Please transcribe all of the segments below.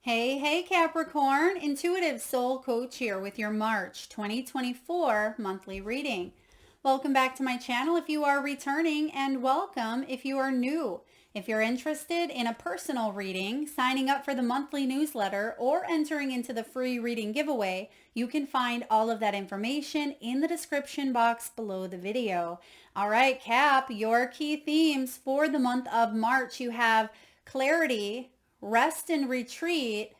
Hey, Capricorn, Intuitive Soul Coach here with your March 2024 monthly reading. Welcome back to my channel if you are returning, and welcome if you are new. If you're interested in a personal reading, signing up for the monthly newsletter, or entering into the free reading giveaway, you can find all of that information in the description box below the video. All right, Cap, your key themes for the month of March. You have clarity, rest and retreat,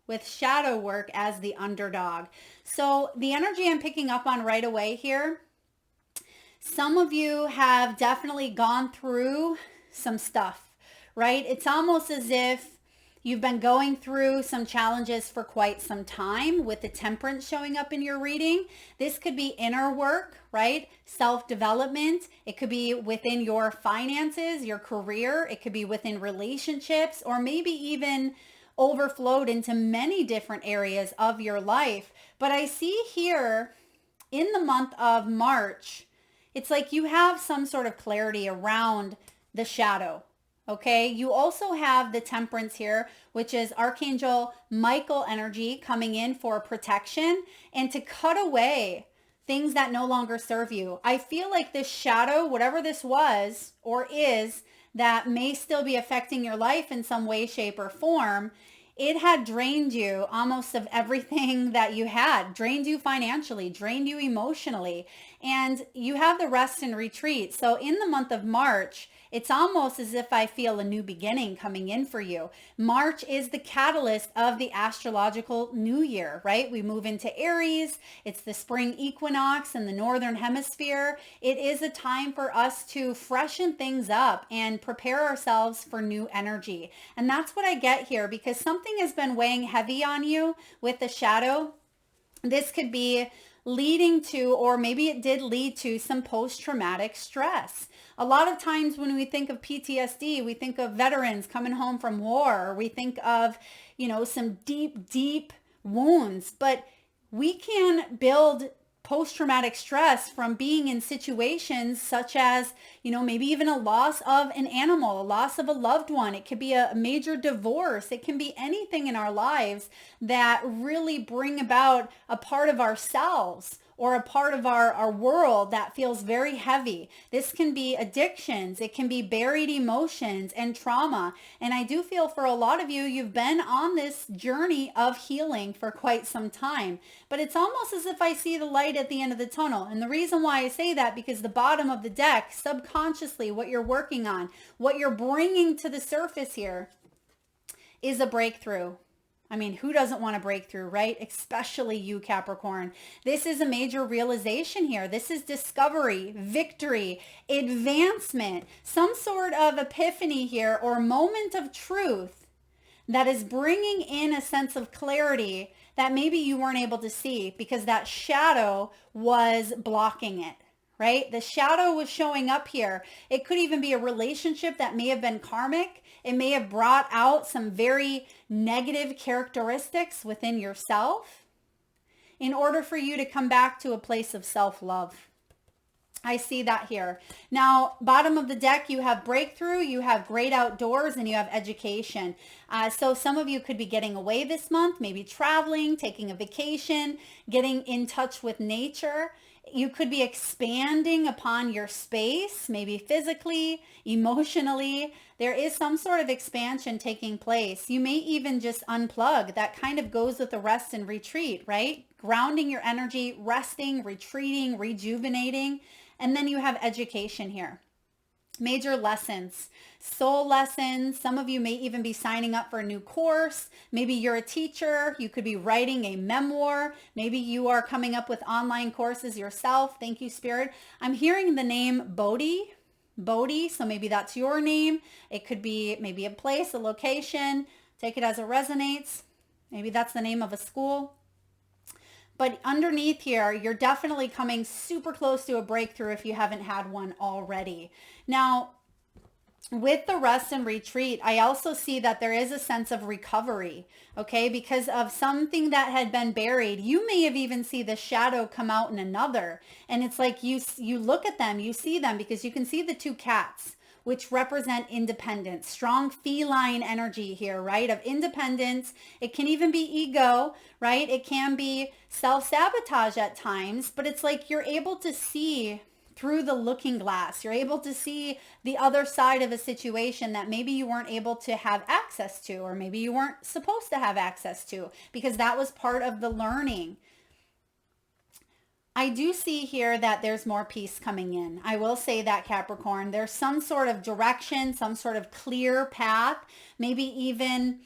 with shadow work as the underdog. So the energy I'm picking up on right away here, some of you have definitely gone through some stuff, right? It's almost as if you've been going through some challenges for quite some time with the temperance showing up in your reading. This could be inner work, right? Self-development. It could be within your finances, your career. It could be within relationships, or maybe even overflowed into many different areas of your life. But I see here in the month of March, it's like you have some sort of clarity around the shadow. Okay, you also have the temperance here, which is Archangel Michael energy coming in for protection and to cut away things that no longer serve you. I feel like this shadow, whatever this was or is, that may still be affecting your life in some way, shape, or form, it had drained you almost of everything that you had, drained you financially, drained you emotionally, and you have the rest and retreat. So in the month of March, it's almost as if I feel a new beginning coming in for you. March is the catalyst of the astrological new year, right? We move into Aries. It's the spring equinox in the northern hemisphere. It is a time for us to freshen things up and prepare ourselves for new energy. And that's what I get here, because something has been weighing heavy on you with the shadow. This could be leading to, or maybe it did lead to, some post-traumatic stress. A lot of times when we think of PTSD, we think of veterans coming home from war, or we think of, some deep wounds, but we can build post-traumatic stress from being in situations such as, maybe even a loss of an animal, a loss of a loved one. It could be a major divorce. It can be anything in our lives that really bring about a part of ourselves or a part of our world that feels very heavy. This can be addictions. It can be buried emotions and trauma. And I do feel for a lot of you, you've been on this journey of healing for quite some time. But it's almost as if I see the light at the end of the tunnel. And the reason why I say that, because the bottom of the deck, subconsciously, what you're working on, what you're bringing to the surface here is a breakthrough. I mean, who doesn't want a breakthrough, right? Especially you, Capricorn. This is a major realization here. This is discovery, victory, advancement, some sort of epiphany here, or moment of truth that is bringing in a sense of clarity that maybe you weren't able to see because that shadow was blocking it. Right? The shadow was showing up here. It could even be a relationship that may have been karmic. It may have brought out some very negative characteristics within yourself in order for you to come back to a place of self-love. I see that here. Now, bottom of the deck, you have breakthrough, you have great outdoors, and you have education. So some of you could be getting away this month, maybe traveling, taking a vacation, getting in touch with nature. You could be expanding upon your space, maybe physically, emotionally. There is some sort of expansion taking place. You may even just unplug. That kind of goes with the rest and retreat, right? Grounding your energy, resting, retreating, rejuvenating. And then you have education here. Major lessons, soul lessons. Some of you may even be signing up for a new course. Maybe you're a teacher. You could be writing a memoir. Maybe you are coming up with online courses yourself. Thank you, Spirit. I'm hearing the name Bodhi. Bodhi. So maybe that's your name. It could be maybe a place, a location. Take it as it resonates. Maybe that's the name of a school. But underneath here, you're definitely coming super close to a breakthrough if you haven't had one already. Now, with the rest and retreat, I also see that there is a sense of recovery, okay? Because of something that had been buried. You may have even seen the shadow come out in another. And it's like you look at them, you see them, because you can see the two cats. which represent independence. Strong feline energy here, right? Of independence. It can even be ego, right? It can be self-sabotage at times, but it's like you're able to see through the looking glass. You're able to see the other side of a situation that maybe you weren't able to have access to, or maybe you weren't supposed to have access to, because that was part of the learning. I do see here that there's more peace coming in. I will say that, Capricorn. There's some sort of direction, some sort of clear path, maybe even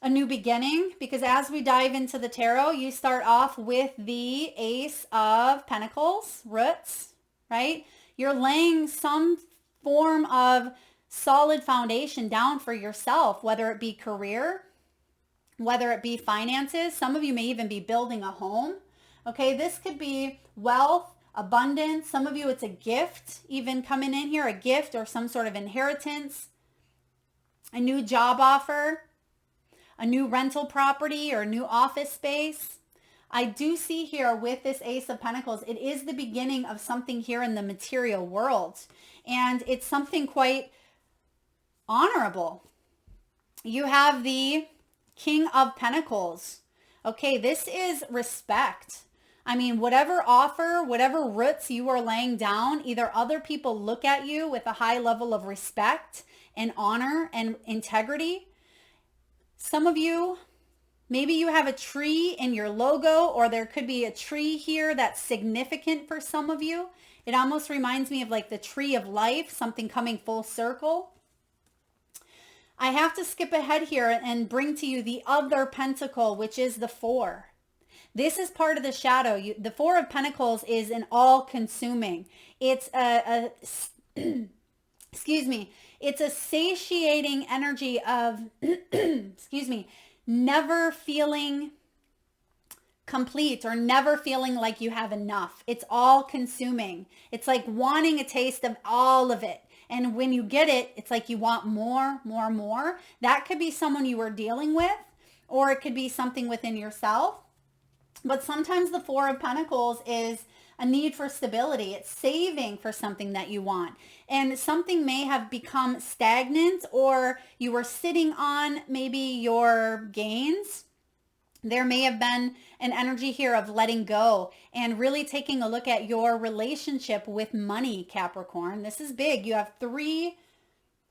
a new beginning, because as we dive into the tarot, you start off with the Ace of Pentacles, roots, right? You're laying some form of solid foundation down for yourself, whether it be career, whether it be finances. Some of you may even be building a home. Okay, this could be wealth, abundance. Some of you, it's a gift even coming in here, a gift or some sort of inheritance, a new job offer, a new rental property or new office space. I do see here with this Ace of Pentacles, it is the beginning of something here in the material world. And it's something quite honorable. You have the King of Pentacles. Okay, this is respect. I mean, whatever offer, whatever roots you are laying down, either other people look at you with a high level of respect and honor and integrity. Some of you, maybe you have a tree in your logo, or there could be a tree here that's significant for some of you. It almost reminds me of like the tree of life, something coming full circle. I have to skip ahead here and bring to you the other pentacle, which is the 4. This is part of the shadow. The 4 of Pentacles is an all-consuming. It's excuse me, it's a satiating energy of, excuse me, never feeling complete or never feeling like you have enough. It's all-consuming. It's like wanting a taste of all of it. And when you get it, it's like you want more, more, more. That could be someone you were dealing with, or it could be something within yourself. But sometimes the 4 of Pentacles is a need for stability. It's saving for something that you want. And something may have become stagnant, or you were sitting on maybe your gains. There may have been an energy here of letting go and really taking a look at your relationship with money, Capricorn. This is big. You have 3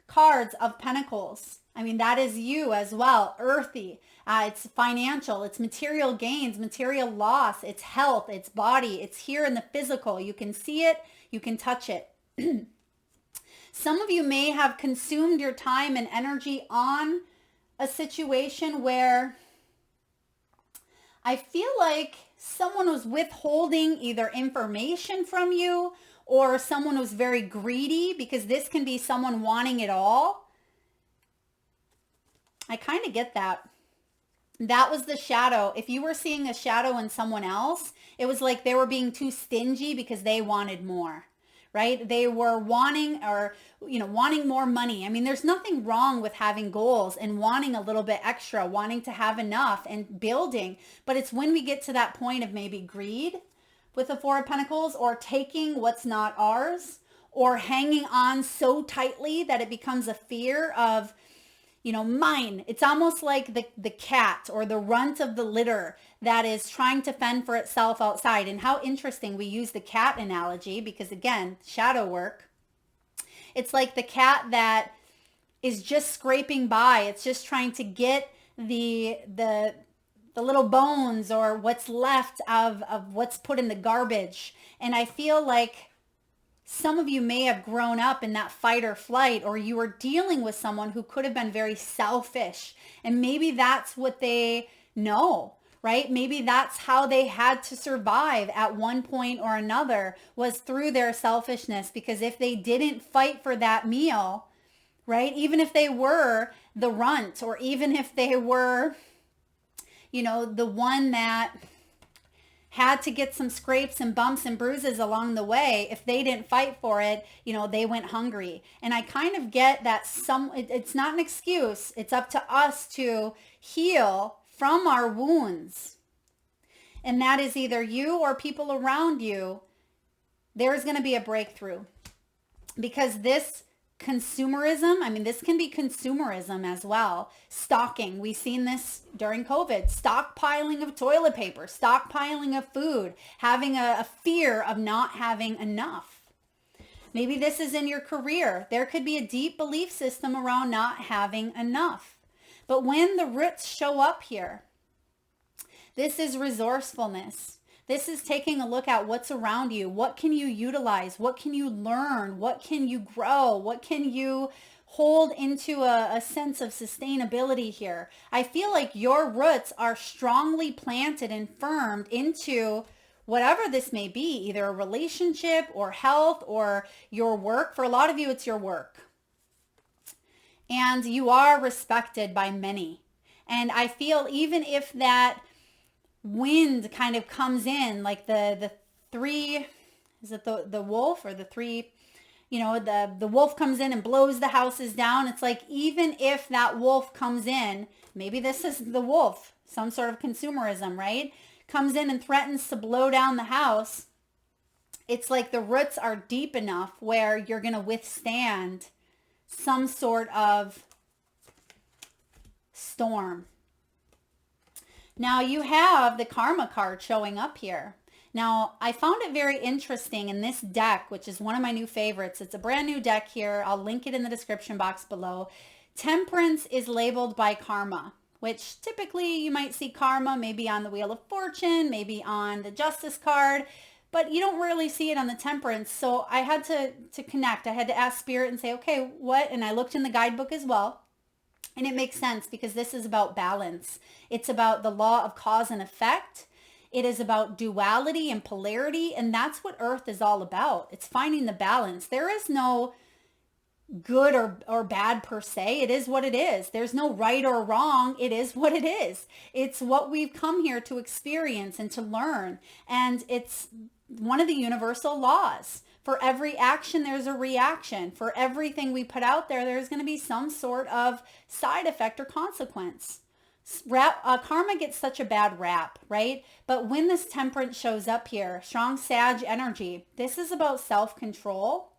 cards of Pentacles. I mean, that is you as well. Earthy. It's financial. It's material gains, material loss. It's health. It's body. It's here in the physical. You can see it. You can touch it. Some of you may have consumed your time and energy on a situation where I feel like someone was withholding either information from you, or someone was very greedy, because this can be someone wanting it all. I kind of get that. That was the shadow. If you were seeing a shadow in someone else, it was like they were being too stingy because they wanted more, right? They were wanting, or, wanting more money. I mean, there's nothing wrong with having goals and wanting a little bit extra, wanting to have enough and building. But it's when we get to that point of maybe greed with the 4 of Pentacles, or taking what's not ours, or hanging on so tightly that it becomes a fear of, mine. It's almost like the cat or the runt of the litter that is trying to fend for itself outside. And how interesting we use the cat analogy, because again, shadow work. It's like the cat that is just scraping by. It's just trying to get the little bones or what's left of what's put in the garbage. And I feel like some of you may have grown up in that fight or flight, or you were dealing with someone who could have been very selfish. And maybe that's what they know, right? Maybe that's how they had to survive at one point or another, was through their selfishness. Because if they didn't fight for that meal, right? Even if they were the runt, or even if they were, the one that had to get some scrapes and bumps and bruises along the way, if they didn't fight for it, they went hungry. And I kind of get that it's not an excuse. It's up to us to heal from our wounds. And that is either you or people around you. There's going to be a breakthrough, because this consumerism. I mean, this can be consumerism as well. Stocking. We've seen this during COVID. Stockpiling of toilet paper, stockpiling of food, having a fear of not having enough. Maybe this is in your career. There could be a deep belief system around not having enough. But when the roots show up here, this is resourcefulness. This is taking a look at what's around you. What can you utilize? What can you learn? What can you grow? What can you hold into a sense of sustainability here? I feel like your roots are strongly planted and firmed into whatever this may be, either a relationship or health or your work. For a lot of you, it's your work. And you are respected by many. And I feel even if that wind kind of comes in, like the three, is it the wolf or the three, the wolf comes in and blows the houses down. It's like, even if that wolf comes in, maybe this is the wolf, some sort of consumerism, right? Comes in and threatens to blow down the house. It's like the roots are deep enough where you're going to withstand some sort of storm. Now you have the karma card showing up here. Now I found it very interesting in this deck, which is one of my new favorites. It's a brand new deck here. I'll link it in the description box below. Temperance is labeled by karma, which typically you might see karma maybe on the Wheel of Fortune, maybe on the Justice card, but you don't really see it on the Temperance. So I had to connect. I had to ask Spirit and say, okay, what? And I looked in the guidebook as well. And it makes sense because this is about balance. It's about the law of cause and effect. It is about duality and polarity. And that's what Earth is all about. It's finding the balance. There is no good or bad per se. It is what it is. There's no right or wrong. It is what it is. It's what we've come here to experience and to learn. And it's one of the universal laws. For every action, there's a reaction. For everything we put out there, there's going to be some sort of side effect or consequence. Karma gets such a bad rap, right? But when this Temperance shows up here, strong Sag energy, this is about self-control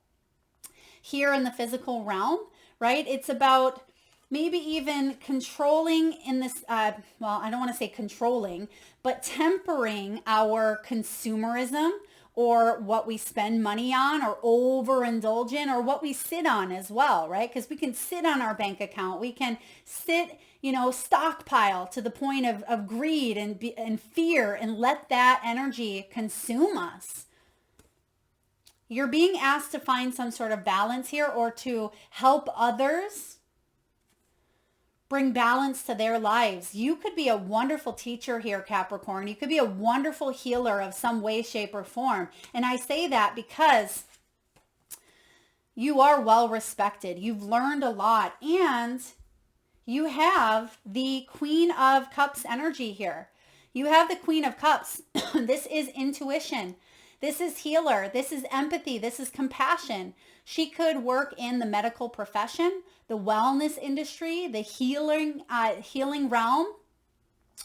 here in the physical realm, right? It's about maybe even controlling in this, well, I don't want to say controlling, but tempering our consumerism, or what we spend money on or overindulge in, or what we sit on as well, right? Because we can sit on our bank account. We can sit, stockpile to the point of greed and fear, and let that energy consume us. You're being asked to find some sort of balance here, or to help others bring balance to their lives. You could be a wonderful teacher here, Capricorn. You could be a wonderful healer of some way, shape, or form. And I say that because you are well respected. You've learned a lot, and you have the Queen of Cups energy here. You have the Queen of Cups. This is intuition. This is healer. This is empathy. This is compassion. She could work in the medical profession, the wellness industry, the healing realm,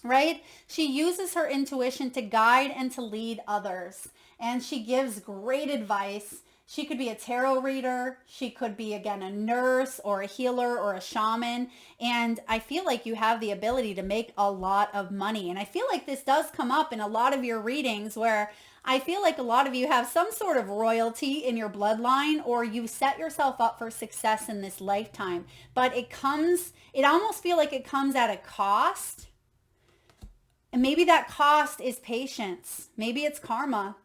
right? She uses her intuition to guide and to lead others. And she gives great advice. She could be a tarot reader. She could be, again, a nurse or a healer or a shaman. And I feel like you have the ability to make a lot of money. And I feel like this does come up in a lot of your readings, where I feel like a lot of you have some sort of royalty in your bloodline, or you set yourself up for success in this lifetime. But it almost feel like it comes at a cost. And maybe that cost is patience. Maybe it's karma.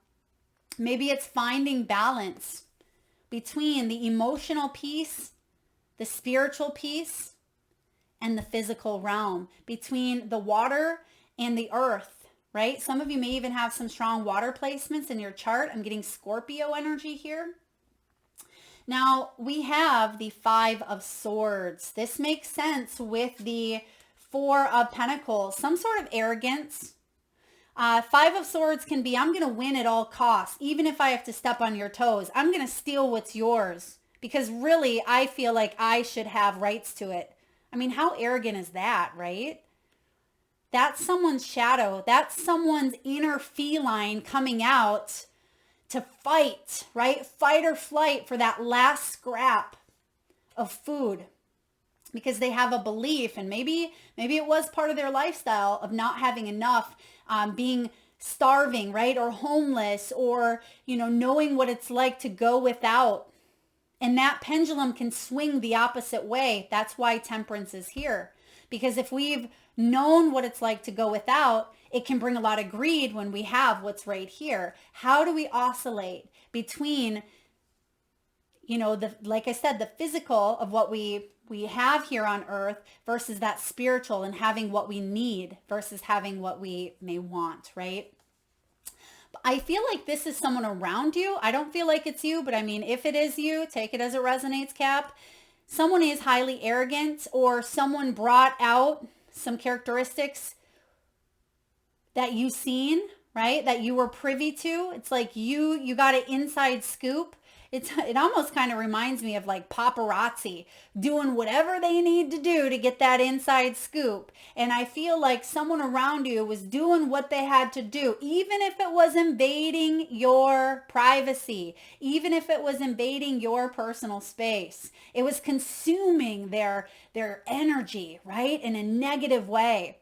Maybe it's finding balance between the emotional piece, the spiritual piece, and the physical realm, between the water and the earth, right? Some of you may even have some strong water placements in your chart. I'm getting Scorpio energy here. Now we have the Five of Swords. This makes sense with the Four of Pentacles, some sort of arrogance. Five of Swords can be, I'm going to win at all costs, even if I have to step on your toes. I'm going to steal what's yours because really I feel like I should have rights to it. I mean, how arrogant is that, right? That's someone's shadow. That's someone's inner feline coming out to fight, right? Fight or flight for that last scrap. of food because they have a belief, and maybe it was part of their lifestyle of not having enough, being starving, right? Or homeless, or, knowing what it's like to go without. And that pendulum can swing the opposite way. That's why temperance is here. Because if we've known what it's like to go without, it can bring a lot of greed when we have what's right here. How do we oscillate between, like I said, the physical of what we have here on earth versus that spiritual, and having what we need versus having what we may want, right? I feel like this is someone around you. I don't feel like it's you, but I mean, if it is you, take it as it resonates, Cap. Someone is highly arrogant, or someone brought out some characteristics that you've seen, right? That you were privy to. It's like you got an inside scoop. It almost kind of reminds me of like paparazzi doing whatever they need to do to get that inside scoop. And I feel like someone around you was doing what they had to do, even if it was invading your privacy, even if it was invading your personal space. It was consuming their energy, right? In a negative way.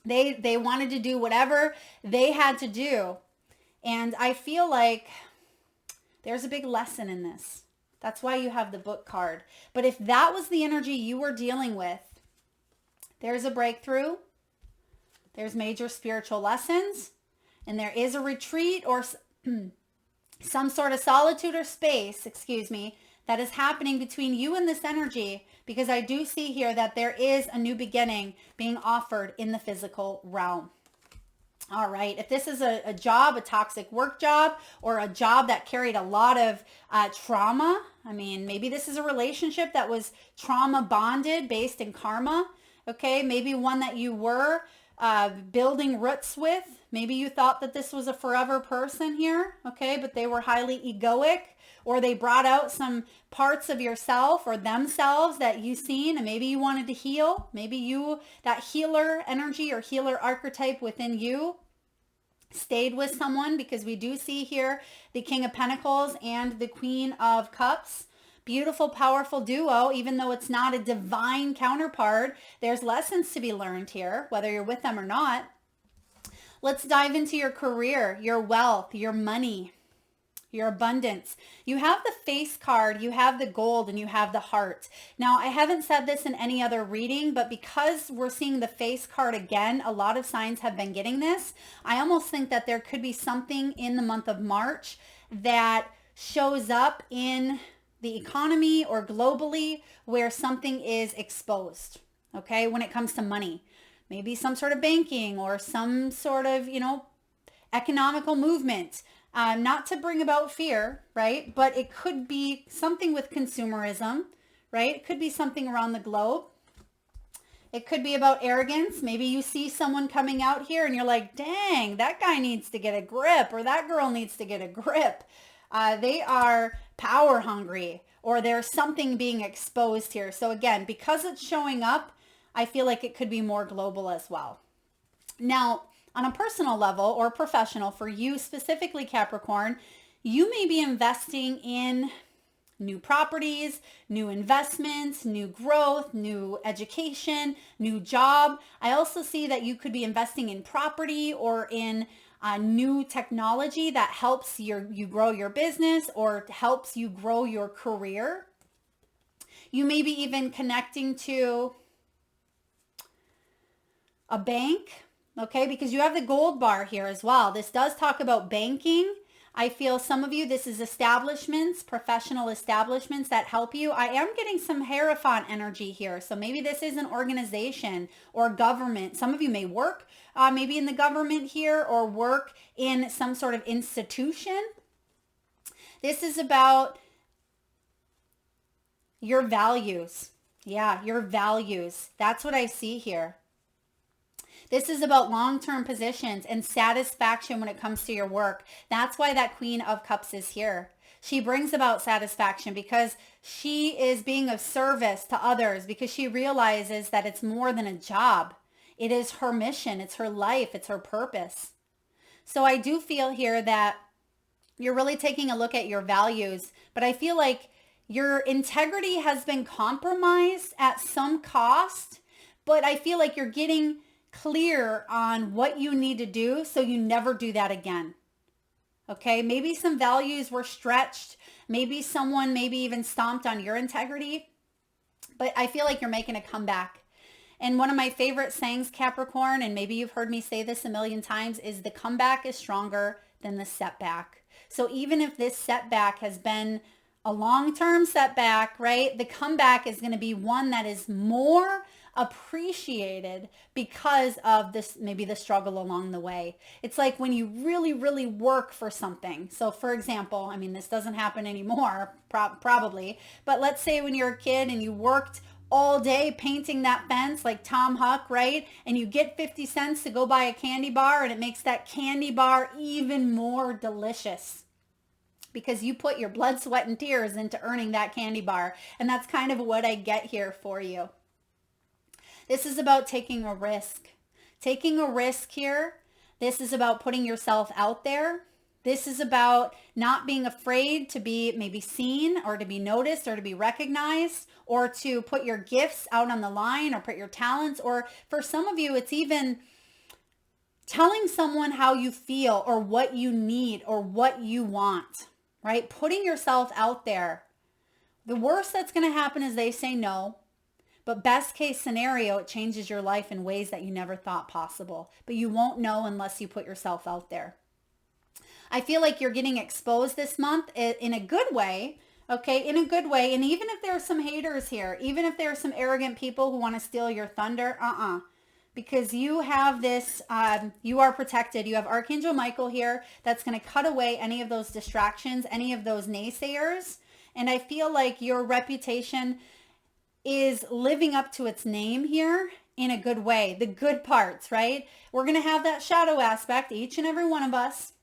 They wanted to do whatever they had to do. And I feel like there's a big lesson in this. That's why you have the book card. But if that was the energy you were dealing with, there's a breakthrough. There's major spiritual lessons. And there is a retreat or some sort of solitude or space, that is happening between you and this energy. Because I do see here that there is a new beginning being offered in the physical realm. All right. If this is a job, a toxic work job, or a job that carried a lot of trauma, I mean, maybe this is a relationship that was trauma bonded based in karma. Okay. Maybe one that you were building roots with. Maybe you thought that this was a forever person here. Okay. But they were highly egoic, or they brought out some parts of yourself or themselves that you've seen, and maybe you wanted to heal. Maybe that healer energy or healer archetype within you stayed with someone, because we do see here the King of Pentacles and the Queen of Cups. Beautiful, powerful duo. Even though it's not a divine counterpart, there's lessons to be learned here, whether you're with them or not. Let's dive into your career, your wealth, your money, your abundance. You have the face card, you have the gold, and you have the heart. Now, I haven't said this in any other reading, but because we're seeing the face card again, a lot of signs have been getting this. I almost think that there could be something in the month of March that shows up in the economy or globally where something is exposed, okay, when it comes to money. Maybe some sort of banking or some sort of, economical movement. Not to bring about fear, right? But it could be something with consumerism, right? It could be something around the globe. It could be about arrogance. Maybe you see someone coming out here and you're like, dang, that guy needs to get a grip, or that girl needs to get a grip. They are power hungry, or there's something being exposed here. So again, because it's showing up, I feel like it could be more global as well. Now, on a personal level or professional, for you specifically, Capricorn, you may be investing in new properties, new investments, new growth, new education, new job. I also see that you could be investing in property or in new technology that helps you grow your business or helps you grow your career. You may be even connecting to a bank. Okay, because you have the gold bar here as well. This does talk about banking. I feel some of you, this is establishments, professional establishments that help you. I am getting some Hierophant energy here. So maybe this is an organization or government. Some of you may work maybe in the government here, or work in some sort of institution. This is about your values. Yeah, your values. That's what I see here. This is about long-term positions and satisfaction when it comes to your work. That's why that Queen of Cups is here. She brings about satisfaction because she is being of service to others, because she realizes that it's more than a job. It is her mission. It's her life. It's her purpose. So I do feel here that you're really taking a look at your values, but I feel like Your integrity has been compromised at some cost, but I feel like you're getting clear on what you need to do so you never do that again. Okay, maybe some values were stretched. Maybe someone maybe even stomped on your integrity, but I feel like you're making a comeback. And one of my favorite sayings, Capricorn, and maybe you've heard me say this a million times, is the comeback is stronger than the setback. So even if this setback has been a long-term setback, right, the comeback is going to be one that is more appreciated because of this, maybe the struggle along the way. It's like when you really, really work for something. So for example, I mean, this doesn't happen anymore, probably, but let's say when you're a kid and you worked all day painting that fence like Tom Huck, right? And you get 50 cents to go buy a candy bar, and it makes that candy bar even more delicious because you put your blood, sweat, and tears into earning that candy bar. And that's kind of what I get here for you. This is about taking a risk. Taking a risk here. This is about putting yourself out there. This is about not being afraid to be maybe seen or to be noticed or to be recognized or to put your gifts out on the line or put your talents. Or for some of you, it's even telling someone how you feel or what you need or what you want, right? Putting yourself out there. The worst that's going to happen is they say no. But best case scenario, it changes your life in ways that you never thought possible. But you won't know unless you put yourself out there. I feel like you're getting exposed this month in a good way, okay? In a good way. And even if there are some haters here, even if there are some arrogant people who want to steal your thunder, because you have this, you are protected. You have Archangel Michael here that's going to cut away any of those distractions, any of those naysayers. And I feel like your reputation is living up to its name here in a good way. The good parts, right? We're going to have that shadow aspect, each and every one of us.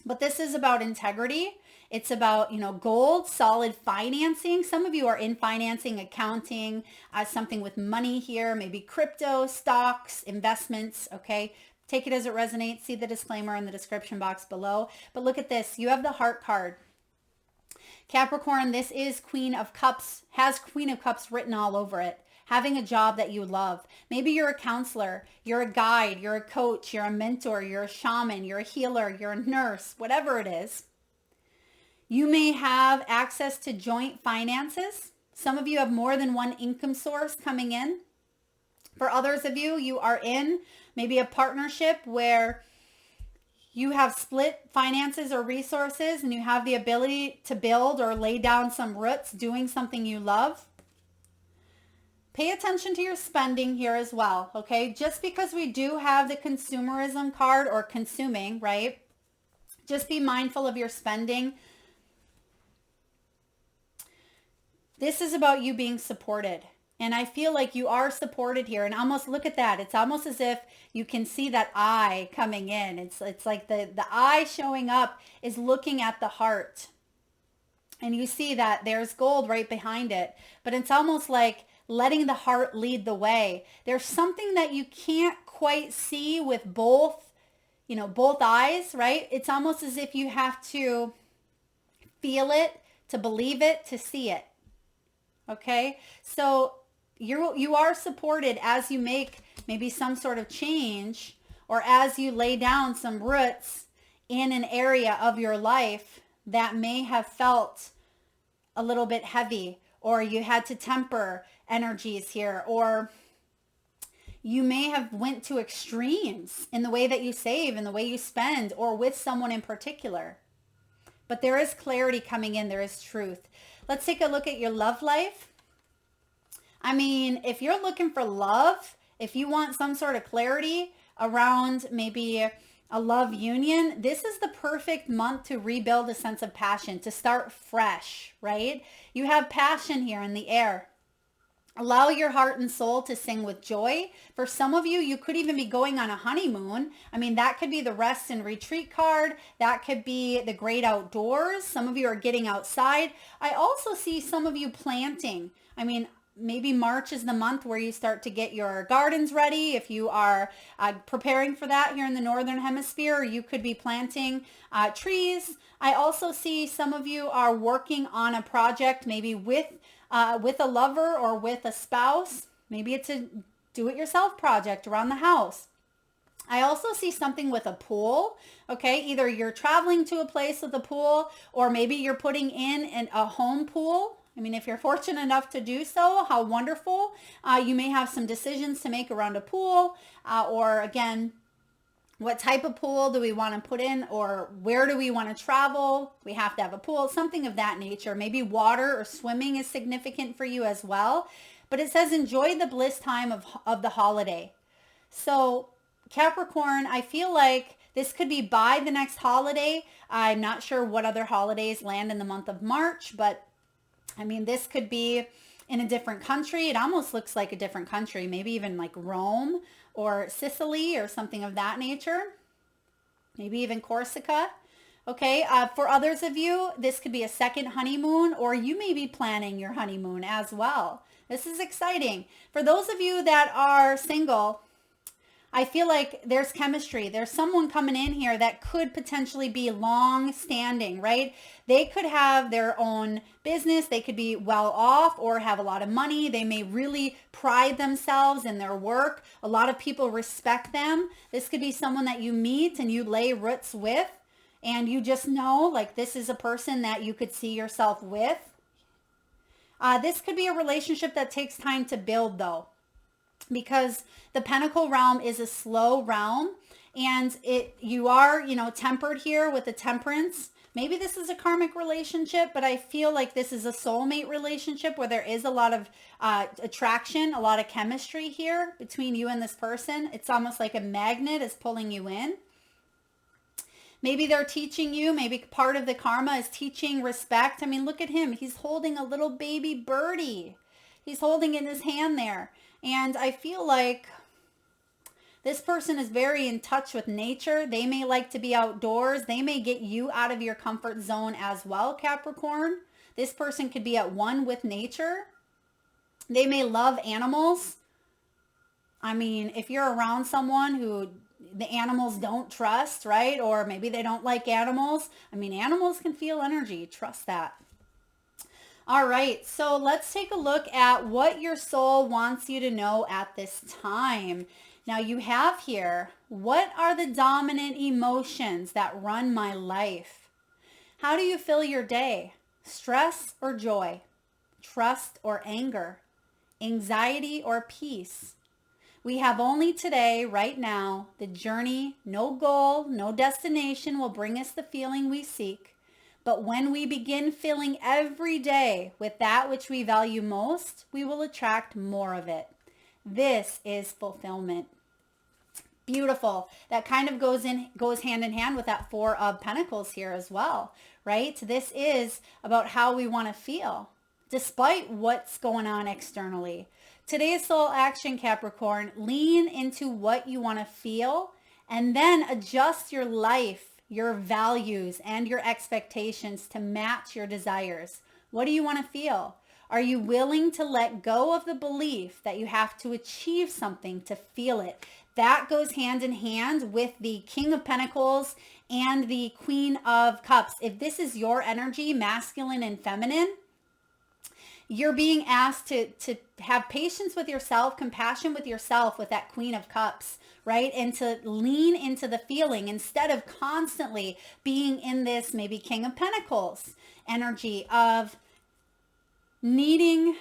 But this is about integrity. It's about, gold, solid financing. Some of you are in financing, accounting, something with money here, maybe crypto, stocks, investments, okay? Take it as it resonates. See the disclaimer in the description box below. But look at this. You have the heart card. Capricorn, this is Queen of Cups, has Queen of Cups written all over it. Having a job that you love. Maybe you're a counselor, you're a guide, you're a coach, you're a mentor, you're a shaman, you're a healer, you're a nurse, whatever it is. You may have access to joint finances. Some of you have more than one income source coming in. For others of you, you are in maybe a partnership where you have split finances or resources and you have the ability to build or lay down some roots doing something you love. Pay attention to your spending here as well, okay? Just because we do have the consumerism card or consuming, right? Just be mindful of your spending. This is about you being supported. And I feel like you are supported here. And almost look at that. It's almost as if you can see that eye coming in. It's like the eye showing up is looking at the heart. And you see that there's gold right behind it. But it's almost like letting the heart lead the way. There's something that you can't quite see with both eyes, right? It's almost as if you have to feel it, to believe it, to see it. Okay? So you are supported as you make maybe some sort of change or as you lay down some roots in an area of your life that may have felt a little bit heavy, or you had to temper energies here, or you may have went to extremes in the way that you save, in the way you spend, or with someone in particular. But there is clarity coming in. There is truth. Let's take a look at your love life. I mean, if you're looking for love, if you want some sort of clarity around maybe a love union, this is the perfect month to rebuild a sense of passion, to start fresh, right? You have passion here in the air. Allow your heart and soul to sing with joy. For some of you, you could even be going on a honeymoon. I mean, that could be the rest and retreat card. That could be the great outdoors. Some of you are getting outside. I also see some of you planting. I mean, maybe March is the month where you start to get your gardens ready. If you are preparing for that here in the Northern Hemisphere, you could be planting trees. I also see some of you are working on a project, maybe with a lover or with a spouse. Maybe it's a do-it-yourself project around the house. I also see something with a pool, okay? Either you're traveling to a place with a pool, or maybe you're putting in a home pool. I mean, if you're fortunate enough to do so, how wonderful. You may have some decisions to make around a pool, or again, what type of pool do we want to put in, or where do we want to travel? We have to have a pool, something of that nature. Maybe water or swimming is significant for you as well. But it says enjoy the bliss time of the holiday. So Capricorn, I feel like this could be by the next holiday. I'm not sure what other holidays land in the month of March, but I mean, this could be in a different country. It almost looks like a different country, maybe even like Rome or Sicily or something of that nature. Maybe even Corsica. Okay, for others of you, this could be a second honeymoon, or you may be planning your honeymoon as well. This is exciting. For those of you that are single, I feel like there's chemistry. There's someone coming in here that could potentially be long standing, right? They could have their own business. They could be well off or have a lot of money. They may really pride themselves in their work. A lot of people respect them. This could be someone that you meet and you lay roots with, and you just know like this is a person that you could see yourself with. This could be a relationship that takes time to build though, because the Pentacle realm is a slow realm, and you are, tempered here with the Temperance. Maybe this is a karmic relationship, but I feel like this is a soulmate relationship where there is a lot of attraction, a lot of chemistry here between you and this person. It's almost like a magnet is pulling you in. Maybe they're teaching you, maybe part of the karma is teaching respect. I mean, look at him. He's holding a little baby birdie. He's holding it in his hand there. And I feel like this person is very in touch with nature. They may like to be outdoors. They may get you out of your comfort zone as well, Capricorn. This person could be at one with nature. They may love animals. I mean, if you're around someone who the animals don't trust, right? Or maybe they don't like animals. I mean, animals can feel energy. Trust that. All right, so let's take a look at what your soul wants you to know at this time. Now you have here, what are the dominant emotions that run my life? How do you fill your day? Stress or joy? Trust or anger? Anxiety or peace? We have only today, right now, the journey. No goal, no destination will bring us the feeling we seek. But when we begin filling every day with that which we value most, we will attract more of it. This is fulfillment. Beautiful. That kind of goes hand in hand with that Four of Pentacles here as well, right? This is about how we want to feel despite what's going on externally. Today's soul action, Capricorn, lean into what you want to feel and then adjust your life, your values, and your expectations to match your desires. What do you want to feel? Are you willing to let go of the belief that you have to achieve something to feel it? That goes hand in hand with the King of Pentacles and the Queen of Cups. If this is your energy, masculine and feminine, you're being asked to have patience with yourself, compassion with yourself with that Queen of Cups, right? And to lean into the feeling instead of constantly being in this maybe King of Pentacles energy of needing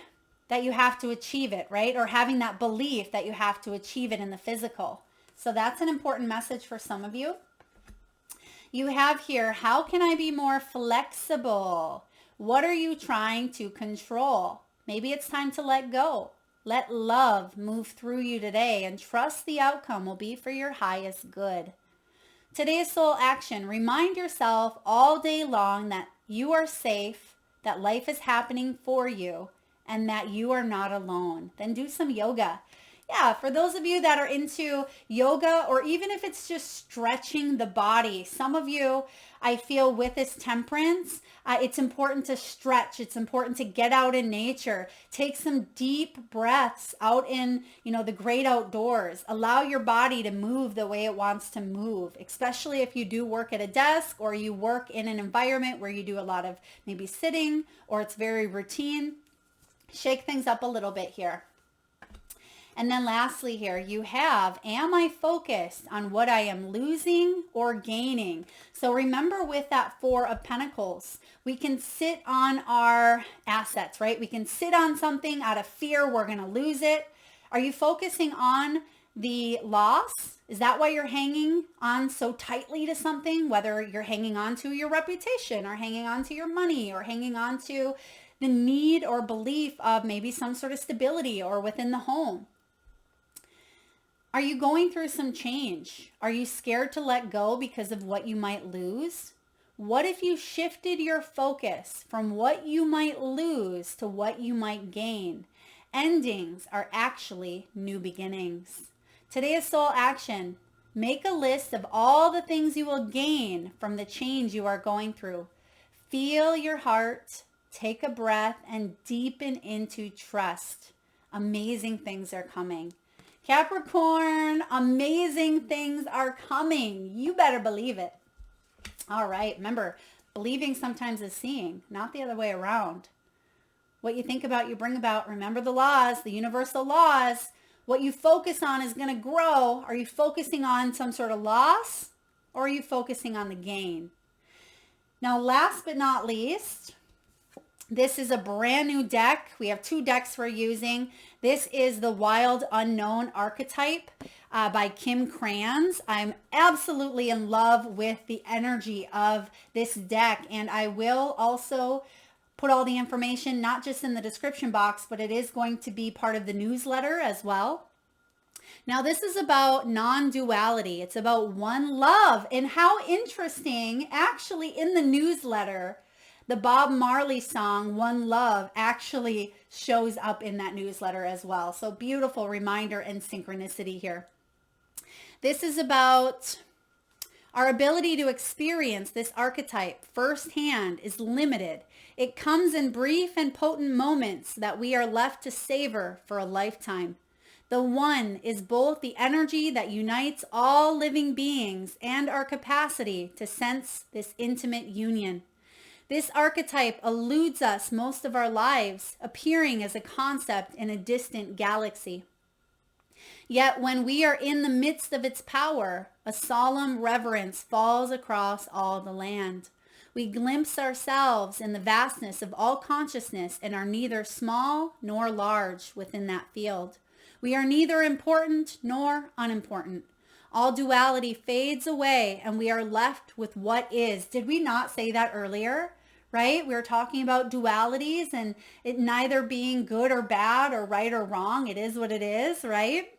that you have to achieve it, right? Or having that belief that you have to achieve it in the physical. So that's an important message for some of you. You have here, how can I be more flexible? What are you trying to control? Maybe it's time to let go. Let love move through you today and trust the outcome will be for your highest good. Today's soul action, remind yourself all day long that you are safe, that life is happening for you, and that you are not alone. Then do some yoga. Yeah, for those of you that are into yoga, or even if it's just stretching the body, some of you, I feel with this temperance, it's important to stretch. It's important to get out in nature. Take some deep breaths out in, the great outdoors. Allow your body to move the way it wants to move, especially if you do work at a desk or you work in an environment where you do a lot of maybe sitting or it's very routine. Shake things up a little bit here. And then lastly here, you have, am I focused on what I am losing or gaining? So remember with that Four of Pentacles, we can sit on our assets, right? We can sit on something out of fear we're going to lose it. Are you focusing on the loss? Is that why you're hanging on so tightly to something? Whether you're hanging on to your reputation or hanging on to your money or hanging on to the need or belief of maybe some sort of stability or within the home. Are you going through some change? Are you scared to let go because of what you might lose? What if you shifted your focus from what you might lose to what you might gain? Endings are actually new beginnings. Today's soul action. Make a list of all the things you will gain from the change you are going through. Feel your heart, take a breath, and deepen into trust. Amazing things are coming. Capricorn, amazing things are coming. You better believe it. All right. Remember, believing sometimes is seeing, not the other way around. What you think about, you bring about. Remember the laws, the universal laws. What you focus on is going to grow. Are you focusing on some sort of loss, or are you focusing on the gain? Now, last but not least, this is a brand new deck. We have 2 decks we're using. This is the Wild Unknown Archetype by Kim Kranz. I'm absolutely in love with the energy of this deck, and I will also put all the information not just in the description box, but it is going to be part of the newsletter as well. Now, this is about non-duality. It's about one love, and how interesting, actually in the newsletter, the Bob Marley song, One Love, actually shows up in that newsletter as well. So beautiful reminder and synchronicity here. This is about our ability to experience this archetype firsthand is limited. It comes in brief and potent moments that we are left to savor for a lifetime. The one is both the energy that unites all living beings and our capacity to sense this intimate union. This archetype eludes us most of our lives, appearing as a concept in a distant galaxy. Yet when we are in the midst of its power, a solemn reverence falls across all the land. We glimpse ourselves in the vastness of all consciousness and are neither small nor large within that field. We are neither important nor unimportant. All duality fades away and we are left with what is. Did we not say that earlier? Right? We were talking about dualities and it neither being good or bad or right or wrong. It is what it is, right?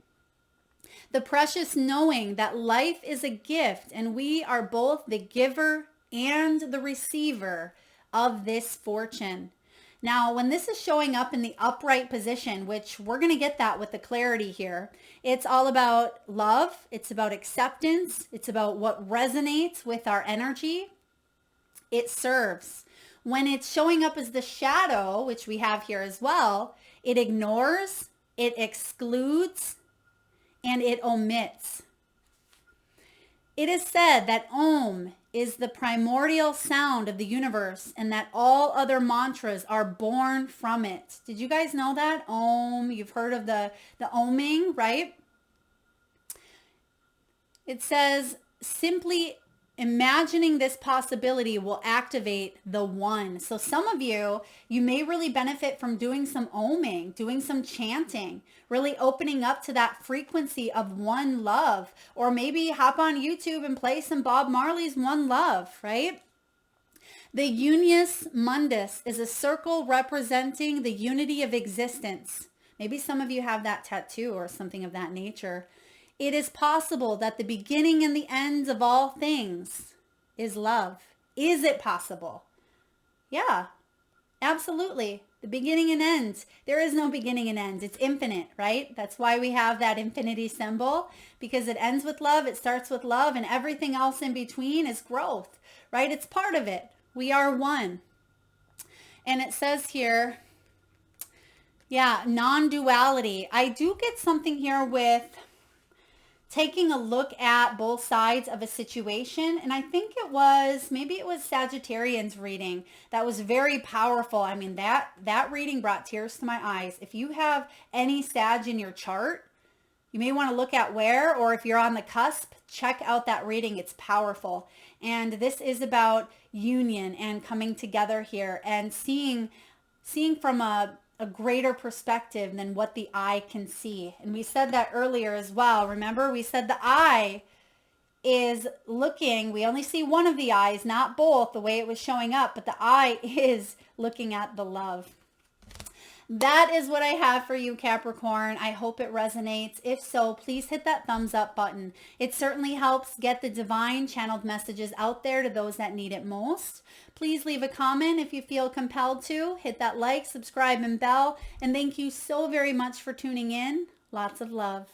The precious knowing that life is a gift and we are both the giver and the receiver of this fortune. Now, when this is showing up in the upright position, which we're going to get that with the clarity here, it's all about love. It's about acceptance. It's about what resonates with our energy. It serves. When it's showing up as the shadow, which we have here as well, it ignores, it excludes, and it omits. It is said that Om is the primordial sound of the universe and that all other mantras are born from it. Did you guys know that? Om, you've heard of the oming, right? It says simply imagining this possibility will activate the one. So some of you may really benefit from doing some oming, doing some chanting, really opening up to that frequency of one love. Or maybe hop on YouTube and play some Bob Marley's One Love, right? The Unius Mundus is a circle representing the unity of existence. Maybe some of you have that tattoo or something of that nature. It is possible that the beginning and the end of all things is love. Is it possible? Yeah. Absolutely. The beginning and end. There is no beginning and end. It's infinite, right? That's why we have that infinity symbol, because it ends with love, it starts with love, and everything else in between is growth, right? It's part of it. We are one. And it says here, yeah, non-duality. I do get something here with taking a look at both sides of a situation. And I think maybe it was Sagittarian's reading that was very powerful. I mean, that reading brought tears to my eyes. If you have any Sag in your chart, you may want to look at where, or if you're on the cusp, check out that reading. It's powerful. And this is about union and coming together here and seeing from a greater perspective than what the eye can see. And we said that earlier as well. Remember, we said the eye is looking, we only see one of the eyes, not both, the way it was showing up, but the eye is looking at the love. That is what I have for you, Capricorn. I hope it resonates. If so, please hit that thumbs up button. It certainly helps get the divine channeled messages out there to those that need it most. Please leave a comment if you feel compelled to. Hit that like, subscribe, and bell. And thank you so very much for tuning in. Lots of love.